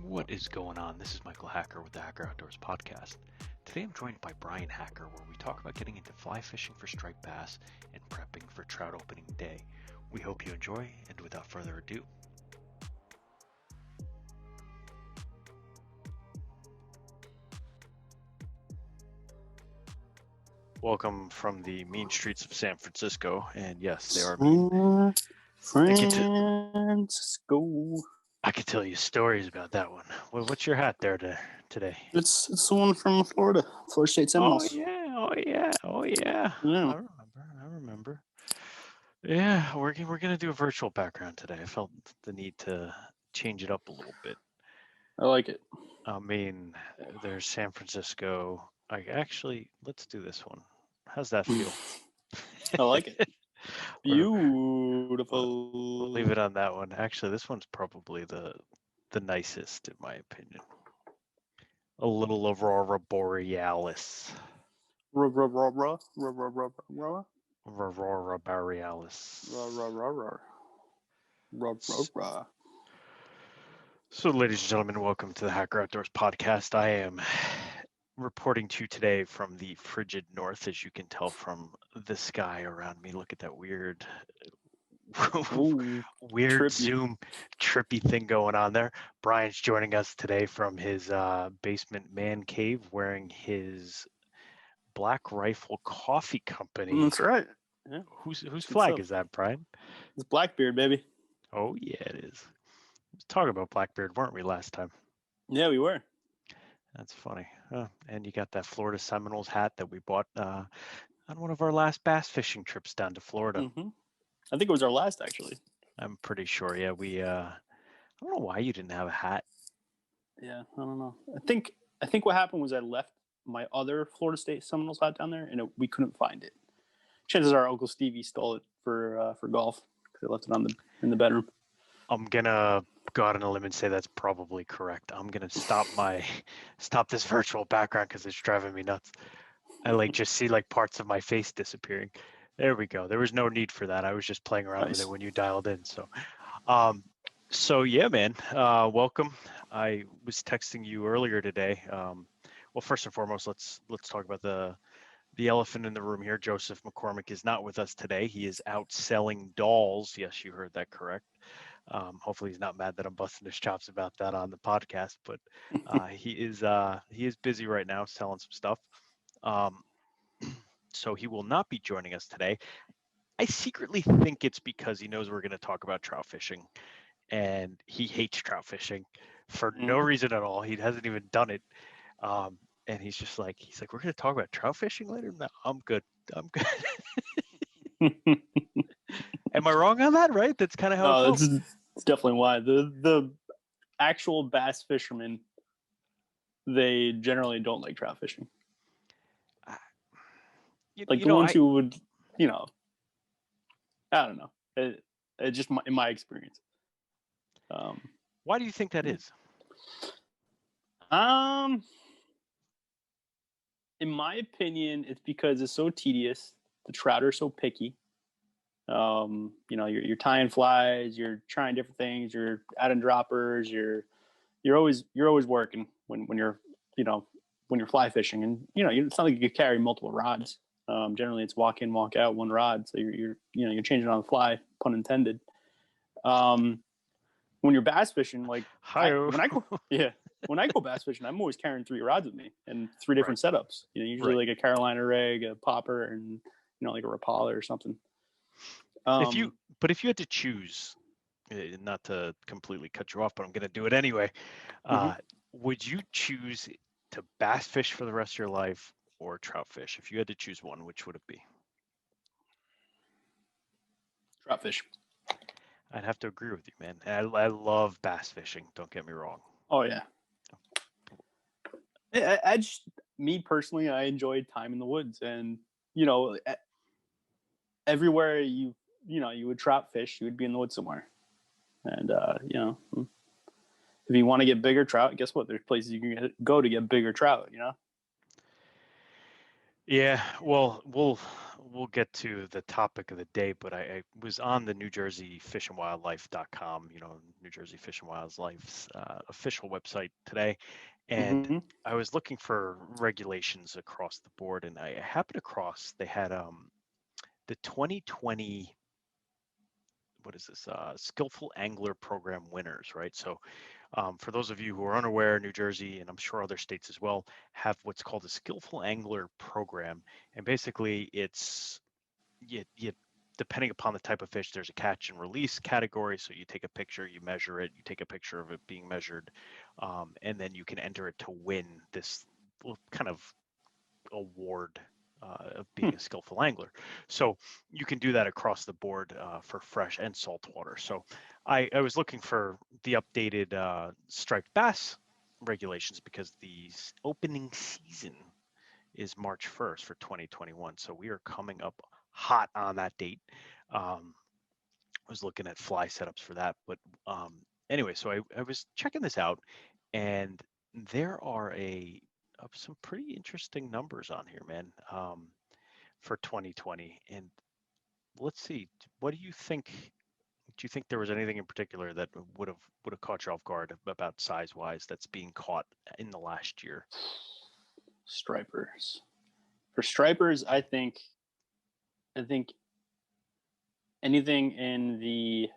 What is going on? This is Michael Hacker with the Hacker Outdoors podcast. Today I'm joined by Brian Hacker, where we talk about getting into fly fishing for striped bass and prepping for trout opening day. We hope you enjoy, and without further ado, welcome from the mean streets of San Francisco. And yes, they are mean. Francisco. I could tell you stories about that one. What's your hat there today? It's the one from Florida State Seminoles. Oh yeah. Yeah. I remember. Yeah, we're gonna do a virtual background today. I felt the need to change it up a little bit. I like it. I mean, there's San Francisco. Let's do this one. How's that feel? I like it. Beautiful. We'll leave it on that one. Actually, this one's probably the nicest in my opinion. A little Aurora Borealis. Aurora Borealis. Ra. So, ladies and gentlemen, welcome to the Hacker Outdoors podcast. I am reporting to you today from the frigid north, as you can tell from the sky around me. Look at that weird Trippy. Zoom trippy thing going on there. Brian's joining us today from his basement man cave, wearing his Black Rifle Coffee Company. That's right. Yeah. Whose flag is that, Brian? It's Blackbeard, baby. Oh yeah, it is. We was talking about Blackbeard, weren't we, last time? Yeah, we were. That's funny. And you got that Florida Seminoles hat that we bought on one of our last bass fishing trips down to Florida. Mm-hmm. I think it was our last, actually. I'm pretty sure. Yeah, we. I don't know why you didn't have a hat. Yeah, I don't know. I think what happened was I left my other Florida State Seminoles hat down there, and we couldn't find it. Chances are Uncle Stevie stole it for golf because I left it in the bedroom. I'm gonna go out on a limb and say that's probably correct. I'm gonna stop this virtual background because it's driving me nuts. I just see parts of my face disappearing. There we go. There was no need for that. I was just playing around with it when you dialed in. So yeah, man. Welcome. I was texting you earlier today. Well, first and foremost, let's talk about the elephant in the room here. Joseph McCormick is not with us today. He is out selling dolls. Yes, you heard that correct. Hopefully he's not mad that I'm busting his chops about that on the podcast, but he is busy right now selling some stuff. So he will not be joining us today. I secretly think it's because he knows we're going to talk about trout fishing, and he hates trout fishing for no reason at all. He hasn't even done it. And he's like, we're going to talk about trout fishing later? No, I'm good. Am I wrong on that, right? That's kind of how it goes. It's definitely why. The actual bass fishermen, they generally don't like trout fishing. The ones who would, I don't know. It just in my experience. Why do you think that is? In my opinion, it's because it's so tedious. The trout are so picky. You're tying flies, you're trying different things, you're adding droppers, you're always working when you're fly fishing, and it's not like you could carry multiple rods. Generally it's walk in, walk out, one rod, so you're changing on the fly, pun intended. When you're bass fishing, when I go bass fishing, I'm always carrying 3 rods with me and 3 different setups. Usually like a Carolina rig, a popper, and like a Rapala or something. If you had to choose, not to completely cut you off, but I'm going to do it anyway. Would you choose to bass fish for the rest of your life or trout fish? If you had to choose one, which would it be? Trout fish. I'd have to agree with you, man. I love bass fishing. Don't get me wrong. Oh yeah. Me personally, I enjoyed time in the woods, and everywhere you would trout fish, you would be in the woods somewhere. And if you want to get bigger trout, guess what? There's places you can go to get bigger trout. Yeah, well, we'll get to the topic of the day, but I was on the New Jersey fishandwildlife.com, New Jersey Fish and Wildlife's official website today, and Mm-hmm. I was looking for regulations across the board, and I happened across they had the 2020, what is this, Skillful Angler Program winners, right? So for those of you who are unaware, New Jersey, and I'm sure other states as well, have what's called a Skillful Angler Program, and basically it's you depending upon the type of fish, there's a catch and release category. So you take a picture, you measure it, you take a picture of it being measured, and then you can enter it to win this kind of award of being a skillful angler. So you can do that across the board for fresh and saltwater. So I was looking for the updated striped bass regulations because the opening season is March 1st for 2021. So we are coming up hot on that date. I was looking at fly setups for that. But anyway, so I was checking this out, and there are some pretty interesting numbers on here, man, for 2020. And let's see, what do you think? Do you think there was anything in particular that would have caught you off guard about size wise that's being caught in the last year? Stripers. For stripers, I think anything in the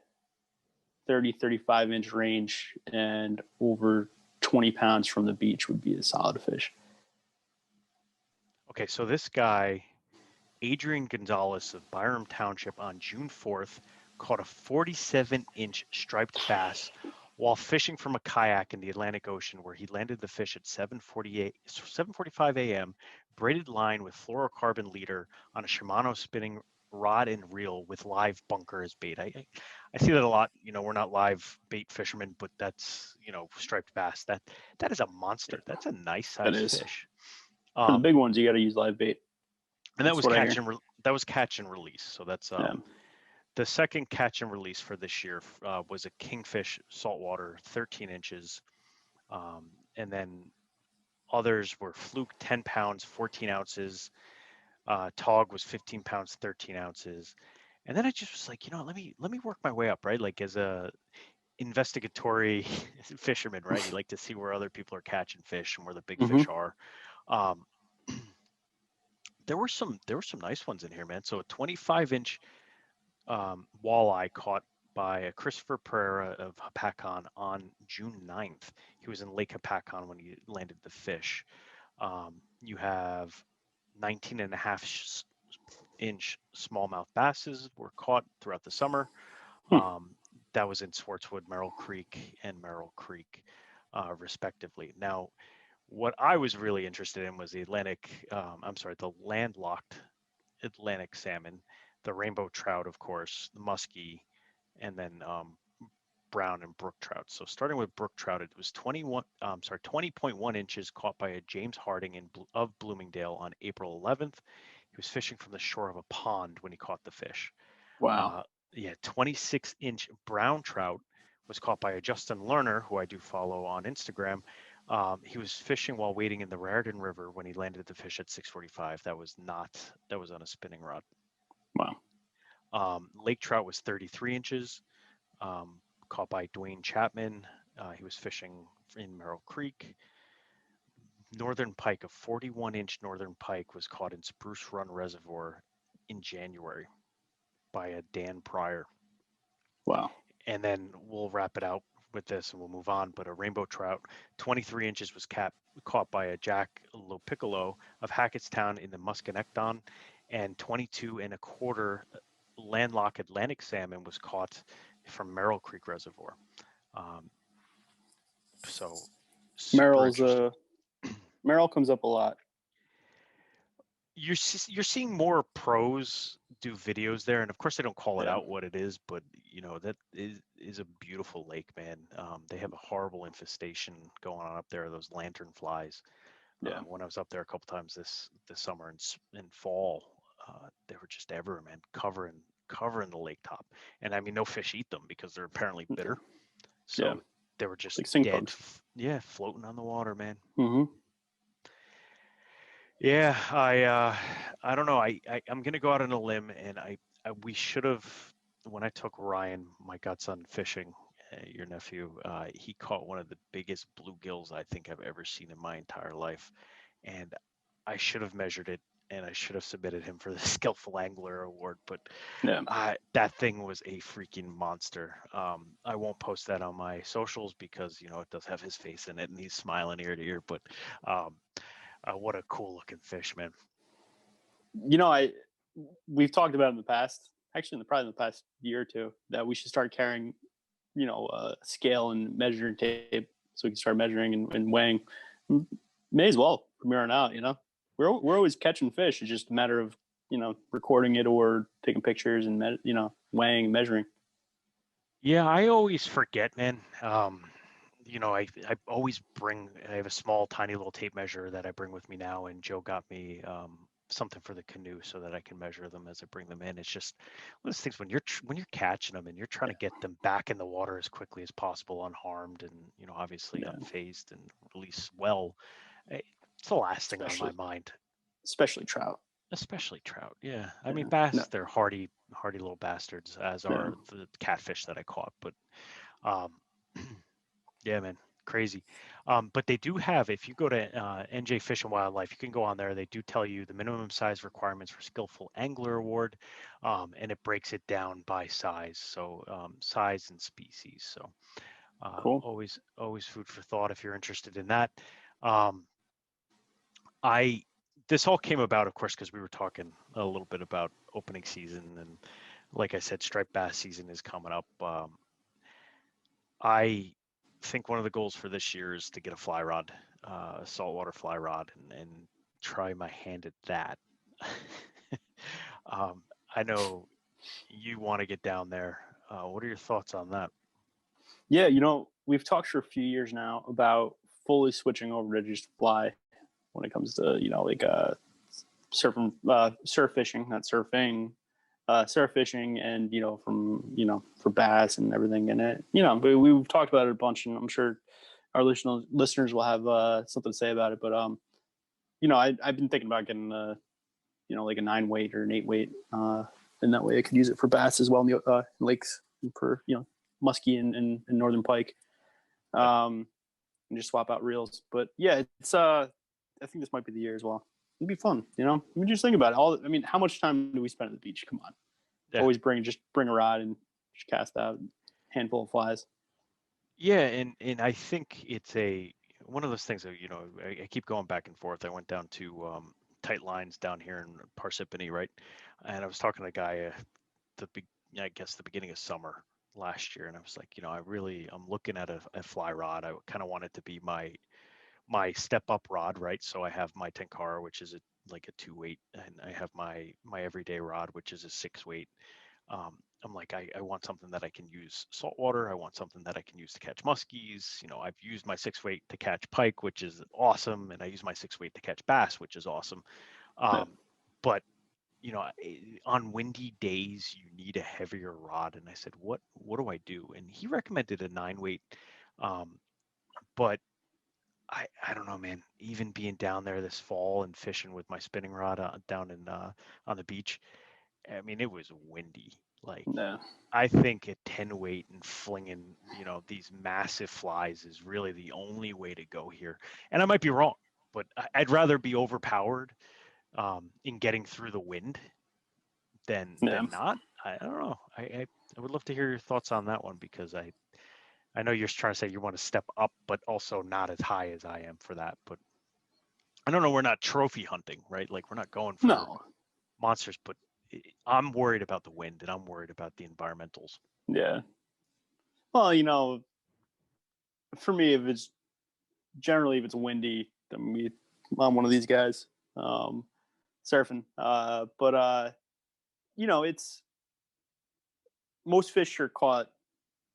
30, 35 inch range and over 20 pounds from the beach would be a solid fish. Okay, so this guy, Adrian Gonzalez of Byram Township, on June 4th, caught a 47-inch striped bass while fishing from a kayak in the Atlantic Ocean, where he landed the fish at 7:45 a.m., braided line with fluorocarbon leader on a Shimano spinning rod and reel with live bunker as bait. I see that a lot. We're not live bait fishermen, but that's, striped bass. That is a monster. That's a nice That size is. fish. For the Um, big ones, you got to use live bait. and that That's was what I catch hear. and release. So that's Yeah. the second catch and release for this year was a kingfish saltwater, 13 inches. And then others were fluke, 10 pounds, 14 ounces. Tog was 15 pounds, 13 ounces. And then I just was like, let me work my way up, right? Like as a investigatory fisherman, right? You like to see where other people are catching fish and where the big Mm-hmm. fish are. Um, there were some nice ones in here, man. So a 25-inch walleye caught by Christopher Pereira of Hapakon on June 9th. He was in Lake Hapakon when he landed the fish. You have 19 and a half inch smallmouth basses were caught throughout the summer. Hmm. That was in Swartzwood, Merrill Creek, and Merrill Creek, respectively. Now, what I was really interested in was the the landlocked Atlantic salmon, the rainbow trout, of course, the muskie, and then brown and brook trout. So starting with brook trout, it was 20.1 inches caught by a James Harding of Bloomingdale on April 11th. He was fishing from the shore of a pond when he caught the fish. Wow. Uh, yeah, 26-inch brown trout was caught by a Justin Lerner, who I do follow on Instagram. He was fishing while wading in the Raritan River when he landed the fish at 6:45. That was on a spinning rod. Wow. Lake trout was 33 inches, caught by Dwayne Chapman. He was fishing in Merrill Creek. Northern pike, a 41-inch northern pike, was caught in Spruce Run Reservoir in January by a Dan Pryor. Wow. And then we'll wrap it out with this and we'll move on. But a rainbow trout, 23 inches, was caught by a Jack Lopiccolo of Hackettstown in the Musconecton, and 22 and a quarter landlocked Atlantic salmon was caught from Merrill Creek Reservoir. So super Merrill's interesting. Merrill comes up a lot. You're seeing more pros do videos there, and of course they don't call it Yeah. out what it is, but that is a beautiful lake, man. They have a horrible infestation going on up there, those lantern flies. Yeah. When I was up there a couple times this summer and fall, they were just everywhere, man, covering the lake top. And I mean, no fish eat them because they're apparently bitter. Yeah. So they were just Like sink dead, bugs. floating on the water, man. Mm-hmm. Yeah, I don't know. I'm gonna go out on a limb, and we should have, when I took Ryan, my godson, fishing, your nephew, he caught one of the biggest bluegills I think I've ever seen in my entire life, and I should have measured it, and I should have submitted him for the Skillful Angler Award, but Yeah. that thing was a freaking monster. I won't post that on my socials because it does have his face in it, and he's smiling ear to ear, but. Um, what a cool looking fish, man. We've talked about in the past, actually probably in the past year or two, that we should start carrying, scale and measuring tape so we can start measuring and weighing. May as well from here on out. We're always catching fish. It's just a matter of recording it or taking pictures and weighing and measuring. Yeah, I always forget, man. I always I have a small, tiny little tape measure that I bring with me now, and Joe got me something for the canoe so that I can measure them as I bring them in. It's just one of those things when you're catching them and you're trying to get them back in the water as quickly as possible, unharmed and obviously Yeah, unfazed and release well. It's the last thing on my especially mind. especially trout. Especially trout, yeah. I mean, Yeah, no, bass, they're hardy, hardy little bastards, as yeah, are the catfish that I caught. But um, yeah, man, crazy. But they do have, if you go to NJ Fish and Wildlife, you can go on there. They do tell you the minimum size requirements for Skillful Angler Award, and it breaks it down by size, so size and species. So cool. always food for thought if you're interested in that. Um, I This all came about, of course, because we were talking a little bit about opening season, and like I said, striped bass season is coming up. I think one of the goals for this year is to get a fly rod, a saltwater fly rod, and try my hand at that. I know you want to get down there. What are your thoughts on that? Yeah, we've talked for a few years now about fully switching over to just fly when it comes to surf fishing, not surfing, surf fishing, and for bass and everything in it. But we've talked about it a bunch, and I'm sure our listeners will have something to say about it. But I've been thinking about getting like a 9 weight or an 8 weight, and that way I could use it for bass as well in the lakes for muskie and northern pike, Yep. and just swap out reels. But yeah, it's I think this might be the year as well. It'd be fun, I mean, just think about it. How much time do we spend at the beach? Come on, Yeah. always bring a rod and just cast out a handful of flies. Yeah, and I think it's one of those things that I keep going back and forth. I went down to Tight Lines down here in Parsippany, right? And I was talking to a guy I guess the beginning of summer last year, and I was like, I'm looking at a fly rod. I kind of want it to be my step up rod, right? So I have my Tenkara, which is like a 2 weight, and I have my everyday rod, which is a 6 weight. I'm like, I want something that I can use saltwater. I want something that I can use to catch muskies. I've used my 6 weight to catch pike, which is awesome, and I use my 6 weight to catch bass, which is awesome. Yeah, But on windy days, you need a heavier rod. And I said, what do I do? And he recommended a 9 weight. Um, but I don't know, man. Even being down there this fall and fishing with my spinning rod down in on the beach, I mean, it was windy. Like, yeah, I think a 10 weight and flinging, these massive flies is really the only way to go here. And I might be wrong, but I'd rather be overpowered in getting through the wind yeah. than not. I don't know. I would love to hear your thoughts on that one because I know you're trying to say you want to step up, but also not as high as I am for that. But I don't know. We're not trophy hunting, right? Like we're not going for No, monsters, but I'm worried about the wind and I'm worried about the environmentals. yeah. Well, for me, if it's windy, then I'm one of these guys surfing. But it's most fish are caught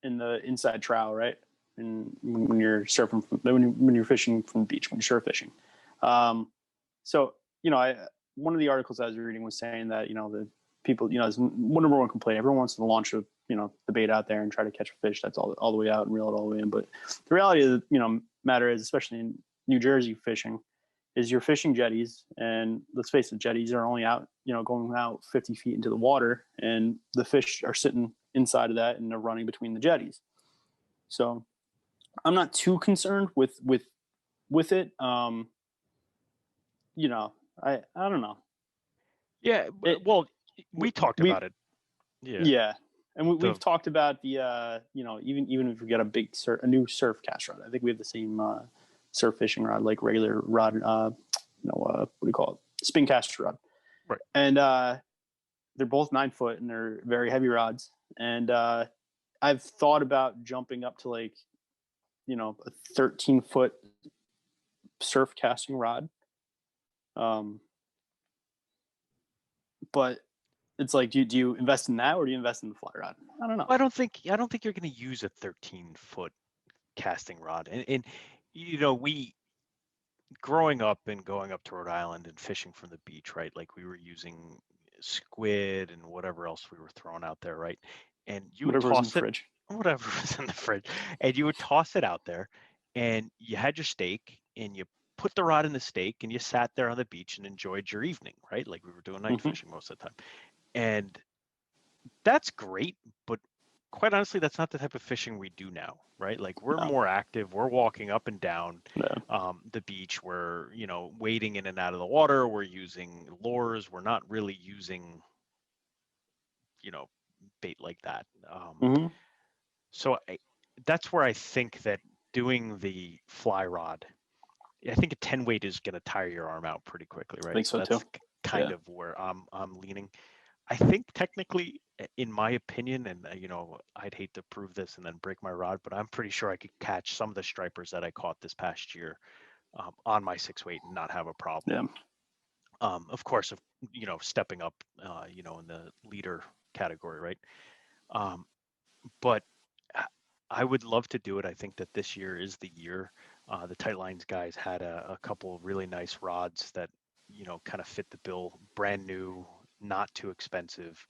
in the inside trough, right? And when you're surfing, when you're fishing from the beach, when you're surf fishing. So one of the articles I was reading was saying that the people, is one number one complaint. Everyone wants to launch the bait out there and try to catch a fish that's all the way out and reel it all the way in. But the reality of the matter is, especially in New Jersey fishing, is you're fishing jetties, and let's face it, jetties are only out, going out 50 feet into the water, and the fish are sitting inside of that and they're running between the jetties. So I'm not too concerned with it. I don't know. Yeah, well, we talked about it. Yeah, and we've The talked about the even if we get a new surf cast rod, I think we have the same surf fishing rod, like regular rod. What do you call it? Spin cast rod. right. And they're both 9 foot, and they're very heavy rods. And I've thought about jumping up to like a 13-foot surf casting rod. But it's like, do you invest in that, or do you invest in the fly rod? I don't know. I don't think you're going to use a 13-foot casting rod. And we growing up and going up to Rhode Island and fishing from the beach, right? Like we were using squid and whatever else we were throwing out there, right? And you would Whatever's in the toss it, fridge. whatever was in the fridge, and you would toss it out there, and you had your steak, and you put the rod in the steak, and you sat there on the beach and enjoyed your evening, right? Like we were doing night fishing most of the time. And that's great, but quite honestly, that's not the type of fishing we do now, right? Like we're No. more active. We're walking up and down the beach. We're, wading in and out of the water. We're using lures. We're not really using, bait like that. So that's where I think that doing the fly rod, I think a 10 weight is going to tire your arm out pretty quickly, right? I think so that's too. kind of where I'm leaning. I think technically, in my opinion, and I'd hate to prove this and then break my rod, but I'm pretty sure I could catch some of the stripers that I caught this past year on my 6 weight and not have a problem. Of course, stepping up, in the leader category, right? But I would love to do it. I think that this year is the year. The Tight Lines guys had a couple of really nice rods that kind of fit the bill, brand new, not too expensive.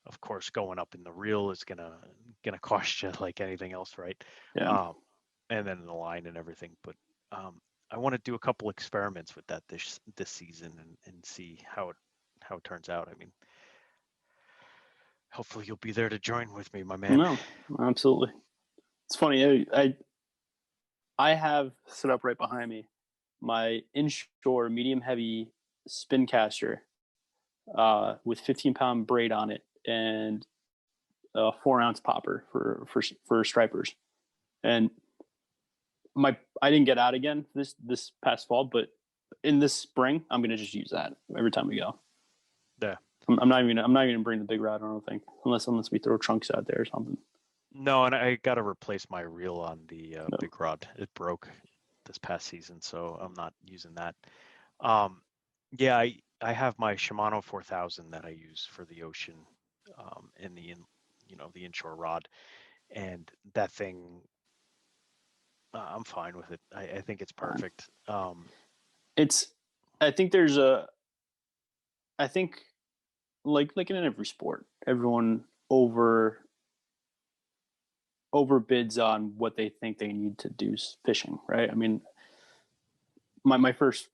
Of course, going up in the reel is gonna cost you like anything else, right? And then the line and everything. But I want to do a couple experiments with that this season and see how it turns out. I mean, hopefully you'll be there to join with me, my man. No, absolutely. It's funny. I have set up right behind me my inshore medium heavy spin caster with 15-pound braid on it and a 4-ounce popper for stripers. And I didn't get out again this past fall, but in this spring I'm gonna just use that every time we go. Yeah. I'm not even gonna bring the big rod, I don't think, unless we throw chunks out there or something. No, and I got to replace my reel on the big rod. It broke this past season, so I'm not using that. Yeah, I have my Shimano 4000 that I use for the ocean, and the inshore rod, and that thing, I'm fine with it. I think it's perfect. I think like in every sport, everyone overbids on what they think they need to do fishing, right? I mean, my first,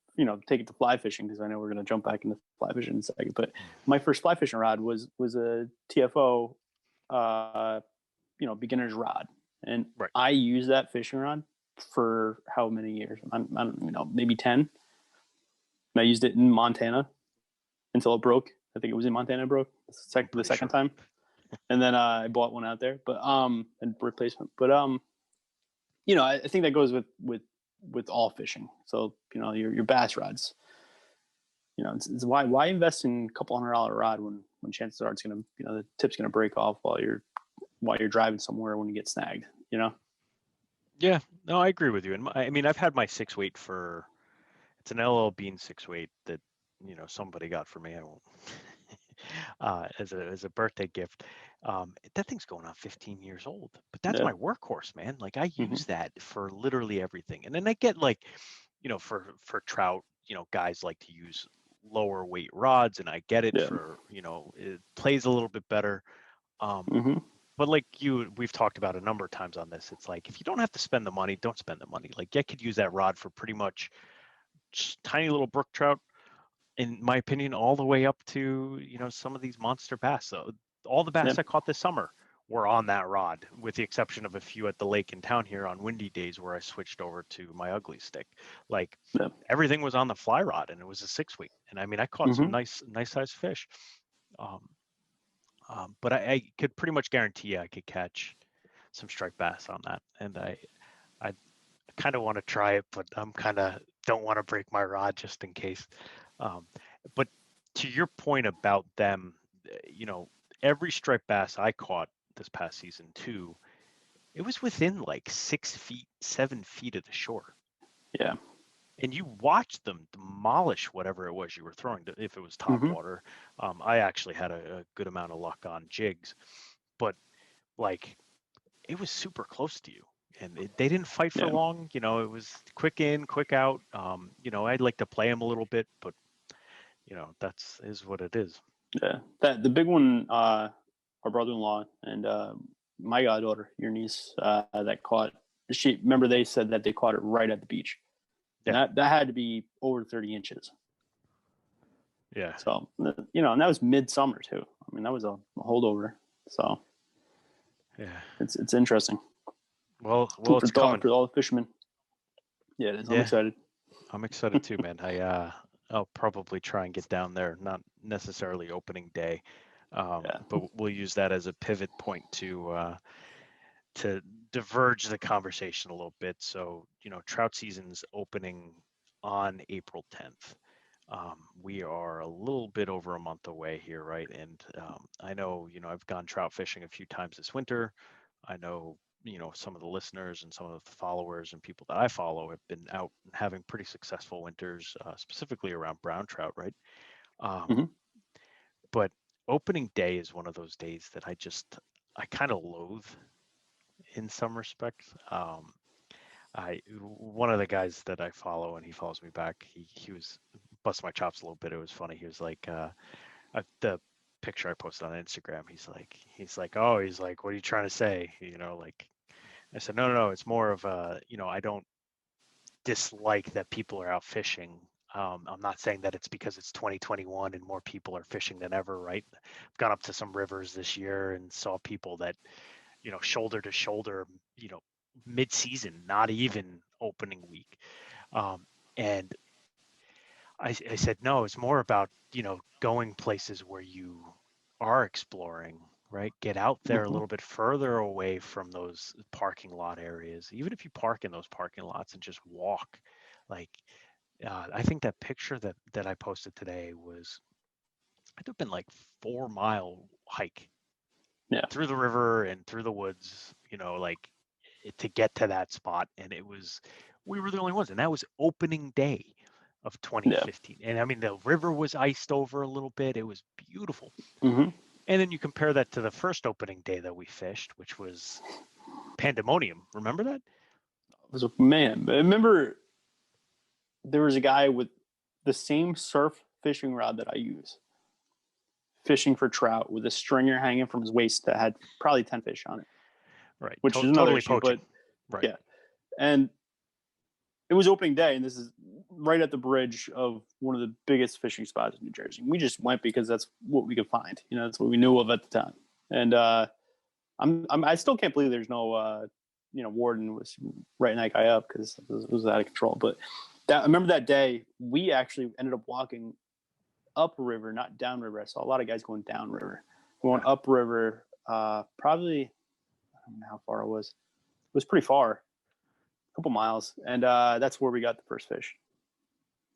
take it to fly fishing, because I know we're going to jump back into fly fishing in a second, but my first fly fishing rod was a TFO, beginner's rod. And right. I used that fishing rod for how many years? I don't even know, maybe 10. And I used it in Montana until it broke. I think it was in Montana it broke the second time. And then I bought one out there, but and replacement. But I think that goes with all fishing. So your bass rods. It's why invest in a couple $100 rod when chances are it's gonna the tip's gonna break off while you're driving somewhere when you get snagged. Yeah, no, I agree with you. And I mean, I've had my 6 weight it's an LL Bean 6 weight that somebody got for me. I won't. As a birthday gift. That thing's going on 15 years old, but that's my workhorse, man. Like I use that for literally everything. And then I get like, for trout, guys like to use lower weight rods, and I get it for, it plays a little bit better. But like we've talked about a number of times on this, it's like, if you don't have to spend the money, don't spend the money. Like I could use that rod for pretty much just tiny little brook trout, in my opinion, all the way up to, some of these monster bass. So all the bass Yeah. I caught this summer were on that rod, with the exception of a few at the lake in town here on windy days where I switched over to my ugly stick. Like Yeah. everything was on the fly rod, and it was a 6 weight. And I mean, I caught some Mm-hmm. nice sized fish. Um, but I could pretty much guarantee I could catch some striped bass on that. And I kind of want to try it, but I'm kind of don't want to break my rod just in case. Um, but to your point about them, every striped bass I caught this past season too, it was within like 6 feet, 7 feet of the shore. Yeah. And you watched them demolish whatever it was you were throwing. If it was top Mm-hmm. water, I actually had a good amount of luck on jigs, but like it was super close to you. And they didn't fight for Yeah. long. It was quick in, quick out. I'd like to play them a little bit, but that's is what it is. Yeah. That the big one, our brother-in-law and my goddaughter, your niece, that caught. She remember they said that they caught it right at the beach, and Yeah, that had to be over 30 inches. yeah, So and that was midsummer too. I mean, that was a holdover. So yeah. it's interesting. Well, Food for it's thought coming. for all the fishermen. Yeah, it is. I'm Yeah, excited. I'm excited too, man. I'll probably try and get down there. Not necessarily opening day, Yeah. but we'll use that as a pivot point to diverge the conversation a little bit. So, trout season's opening on April 10th. We are a little bit over a month away here, right? And I know, I've gone trout fishing a few times this winter. I know, some of the listeners and some of the followers and people that I follow have been out and having pretty successful winters, specifically around brown trout, right? Um, Mm-hmm. but opening day is one of those days that I kind of loathe in some respects. One of the guys that I follow and he follows me back, he was busting my chops a little bit. It was funny. He was like, the picture I posted on Instagram, he's like, what are you trying to say? Like I said, no, it's more of I don't dislike that people are out fishing. I'm not saying that it's because it's 2021 and more people are fishing than ever, right? I've gone up to some rivers this year and saw people that, shoulder to shoulder, mid-season, not even opening week. And I said, no, it's more about, going places where you are exploring, right? Get out there a Mm-hmm. little bit further away from those parking lot areas. Even if you park in those parking lots and just walk, like, I think that picture that I posted today was, it would have been like 4 mile hike Yeah. through the river and through the woods, like to get to that spot. And we were the only ones. And that was opening day of Yeah. 2015. And I mean, the river was iced over a little bit. It was beautiful. Mm-hmm. And then you compare that to the first opening day that we fished, which was pandemonium. Remember that? It was man. I remember there was a guy with the same surf fishing rod that I use, fishing for trout with a stringer hanging from his waist that had probably 10 fish on it, Right. which is another Totally issue. poaching. But Right. yeah, and it was opening day, and this is right at the bridge of one of the biggest fishing spots in New Jersey. We just went because that's what we could find. That's what we knew of at the time. And I still can't believe there's no warden was writing that guy up because it was out of control. But I remember that day we actually ended up walking upriver, not downriver. I saw a lot of guys going downriver. We went upriver, probably I don't know how far it was. It was pretty far, a couple miles, and that's where we got the first fish.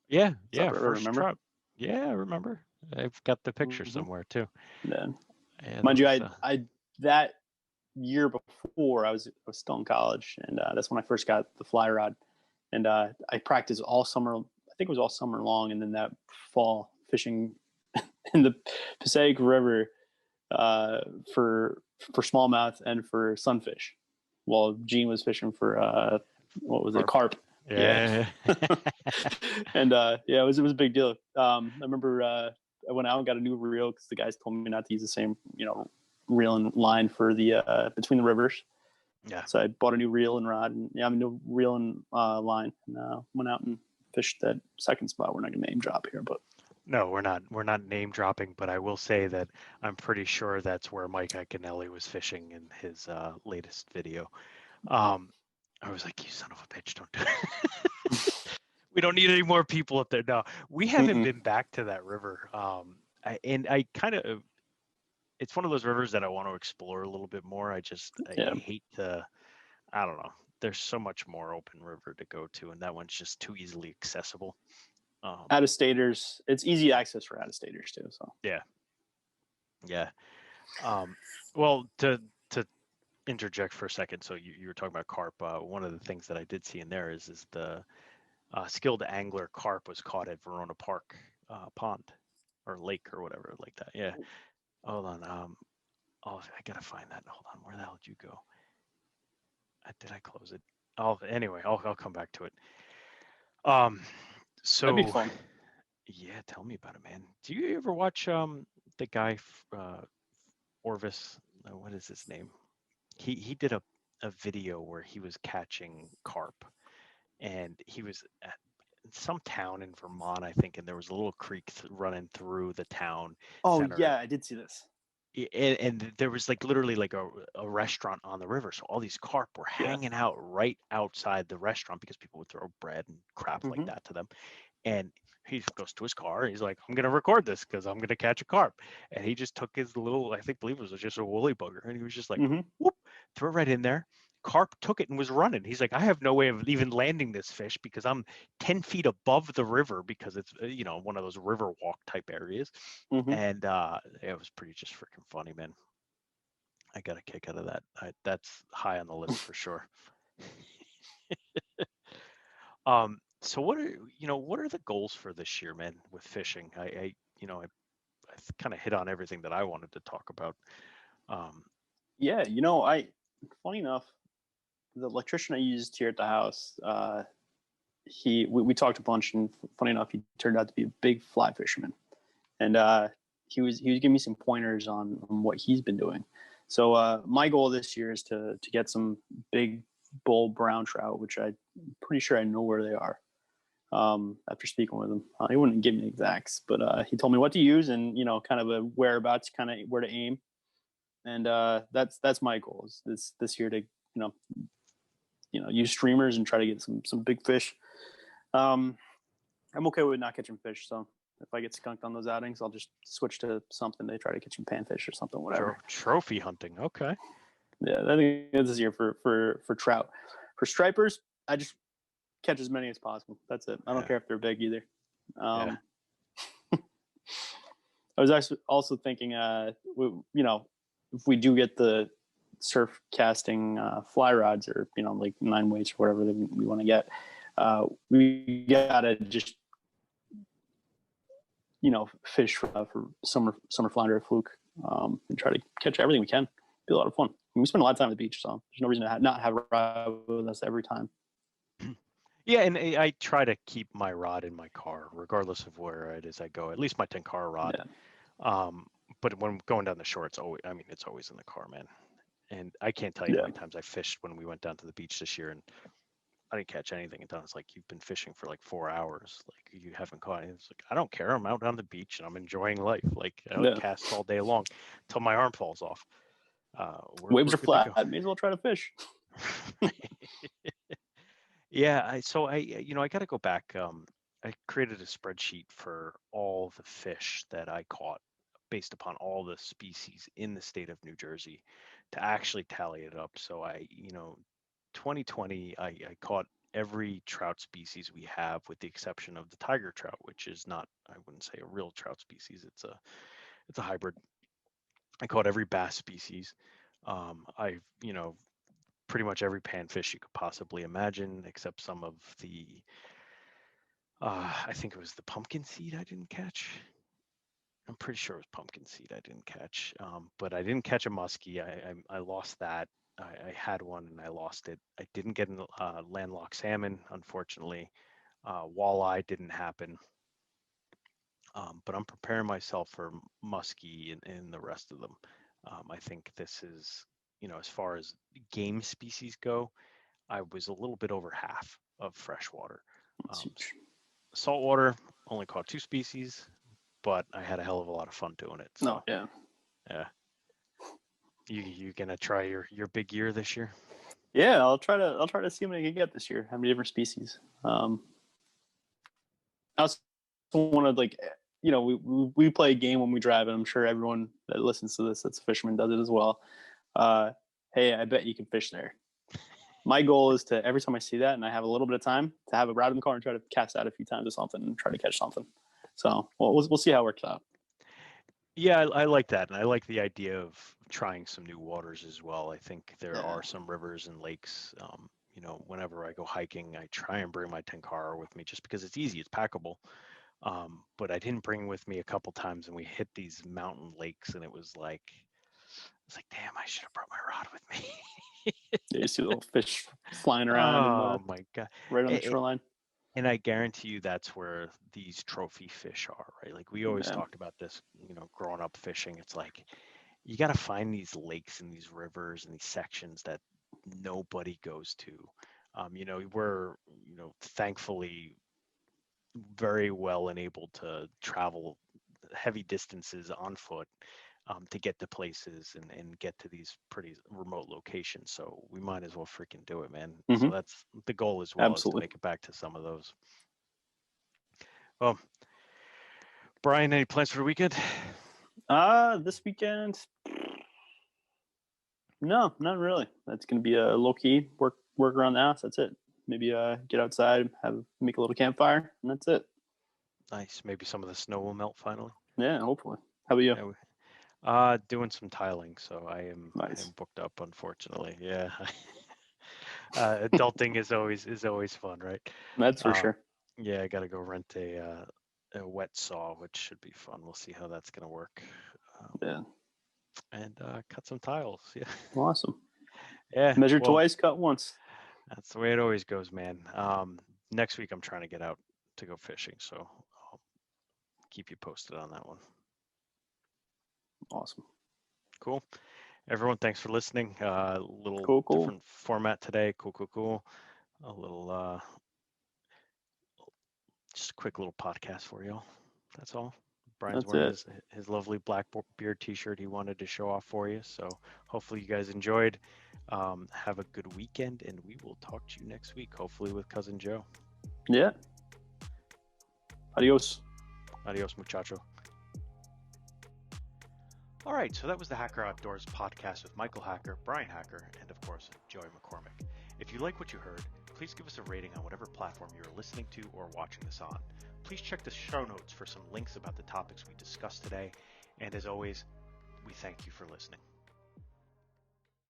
Yeah. Yeah. Upriver, First remember? trout. Yeah. I remember. I've got the picture Mm-hmm. somewhere too. Yeah. Yeah. Mind you, I that year before I was still in college, and that's when I first got the fly rod, and I practiced all summer. I think it was all summer long, and then that fall fishing in the Passaic River for smallmouth and for sunfish, while Gene was fishing for what was it, carp. Yeah. And yeah, it was a big deal. I remember I went out and got a new reel because the guys told me not to use the same reel and line for the between the rivers. Yeah. So I bought a new reel and rod, and a new reel and line, and went out and fished that second spot. We're not gonna name drop here, but No, we're not. We're not name dropping, but I will say that I'm pretty sure that's where Mike Iaconelli was fishing in his latest video. I was like, "You son of a bitch, don't do it." We don't need any more people up there. No, we haven't been back to that river. I kind of, it's one of those rivers that I want to explore a little bit more. I hate to, I don't know. There's so much more open river to go to, and that one's just too easily accessible. Out of staters, it's easy access for out of staters too. So yeah. Well, to interject for a second, so you were talking about carp. One of the things that I did see in there is the skilled angler carp was caught at Verona Park pond or lake or whatever like that. Yeah. Hold on. Oh, I gotta find that. Hold on. Where the hell did you go? Did I close it? Anyway, I'll come back to it. So that'd be fun. Yeah, tell me about it, man. Do you ever watch the guy Orvis? What is his name? He did a video where he was catching carp, and he was at some town in Vermont, I think, and there was a little creek running through the town center. Yeah, I did see this. And there was like literally like a restaurant on the river, so all these carp were hanging out right outside the restaurant because people would throw bread and crap like that to them. And he goes to his car. He's like, "I'm gonna record this because I'm gonna catch a carp." And he just took his little, believe it was just a woolly bugger, and he was just like, whoop, threw it right in there. Carp took it and was running. He's like, "I have no way of even landing this fish because I'm 10 feet above the river because it's one of those river walk type areas." And it was pretty just freaking funny, man. I got a kick out of that. That's high on the list for sure. So what are the goals for this year, man, with fishing? I kind of hit on everything that I wanted to talk about. Funny enough, the electrician I used here at the house, we talked a bunch, and funny enough, he turned out to be a big fly fisherman, and he was giving me some pointers on what he's been doing. So my goal this year is to get some big bull brown trout, which I'm pretty sure I know where they are. After speaking with him, he wouldn't give me exacts, but he told me what to use and kind of a whereabouts, kind of where to aim, and that's my goal is this year to use streamers and try to get some big fish. I'm okay with not catching fish, so if I get skunked on those outings, I'll just switch to something to try to catch some panfish or something, whatever. Trophy hunting, okay. Yeah, I think this year for trout. For stripers, I just catch as many as possible. That's it. I don't care if they're big either. I was also thinking, if we do get the surf casting fly rods or like 9 weights or whatever that we want to get, we gotta just fish for summer flounder or fluke and try to catch everything we can. Be a lot of fun. We spend a lot of time at the beach, so there's no reason to not have a rod with us every time. Yeah, and I try to keep my rod in my car, regardless of where it is I go. At least my Tenkara rod. Yeah. But when going down the shore, it's always in the car, man. And I can't tell you how many times I fished when we went down to the beach this year, and I didn't catch anything. And Don's like, "You've been fishing for like 4 hours. Like you haven't caught anything." It's like, I don't care. I'm out on the beach and I'm enjoying life. Like I would cast all day long until my arm falls off. Waves are flat. I may as well try to fish. Yeah, I got to go back. I created a spreadsheet for all the fish that I caught based upon all the species in the state of New Jersey to actually tally it up. So 2020, I caught every trout species we have with the exception of the tiger trout, which is not, I wouldn't say a real trout species. It's a hybrid. I caught every bass species. Pretty much every panfish you could possibly imagine, except some of the, I think it was the pumpkin seed I didn't catch. I'm pretty sure it was pumpkin seed I didn't catch, but I didn't catch a muskie. I lost that. I had one and I lost it. I didn't get a landlocked salmon, unfortunately. Walleye didn't happen. But I'm preparing myself for muskie and the rest of them. I think this is, as far as game species go, I was a little bit over half of freshwater. saltwater, only caught 2 species, but I had a hell of a lot of fun doing it. No, So yeah. yeah, you gonna try your big year this year? Yeah, I'll try to see what I can get this year. How many different species? I also want to like, we play a game when we drive, and I'm sure everyone that listens to this that's a fisherman does it as well. Hey, I bet you can fish there. My goal is to, every time I see that and I have a little bit of time, to have a rod in the car and try to cast out a few times or something and try to catch something. So we'll see how it works out. Yeah, I like that, and I like the idea of trying some new waters as well. I think there Yeah. are some rivers and lakes. Whenever I go hiking, I try and bring my Tenkara with me just because it's easy, it's packable. But I didn't bring with me a couple times, and we hit these mountain lakes, and it's like, damn, I should have brought my rod with me. Yeah, you see little fish flying around and Oh my God. right on the shoreline. And I guarantee you that's where these trophy fish are, right? Like we always Yeah. talked about this, growing up fishing. It's like you got to find these lakes and these rivers and these sections that nobody goes to. We're, thankfully very well enabled to travel heavy distances on foot, to get to places and get to these pretty remote locations. So we might as well freaking do it, man. So Mm-hmm. that's the goal as well, is to Absolutely. make it back to some of those. Well, Brian, any plans for the weekend? This weekend, no, not really. That's gonna be a low key work around the house. That's it. Maybe get outside, make a little campfire, and that's it. Nice. Maybe some of the snow will melt finally. Yeah, hopefully. How about you? Yeah, doing some tiling, so I am Nice. booked up, unfortunately. Yeah. Adulting is always fun, right? That's for Um, sure. yeah, I gotta go rent a wet saw, which should be fun. We'll see how that's gonna work. Yeah. And cut some tiles. Yeah. Awesome. Yeah. Measure Well, twice, cut once. that's the way it always goes, man. Next week I'm trying to get out to go fishing, so I'll keep you posted on that one. Awesome. Cool. Everyone, thanks for listening. Little Cool. different format today. Cool. A little, just a quick little podcast for y'all. That's all. Brian's That's wearing it. his lovely Blackbeard t-shirt he wanted to show off for you. So hopefully you guys enjoyed. Have a good weekend, and we will talk to you next week, hopefully with Cousin Joe. Yeah. Adios. Adios, muchacho. All right, so that was the Hacker Outdoors podcast with Michael Hacker, Brian Hacker, and of course, Joey McCormick. If you like what you heard, please give us a rating on whatever platform you're listening to or watching this on. Please check the show notes for some links about the topics we discussed today. And as always, we thank you for listening.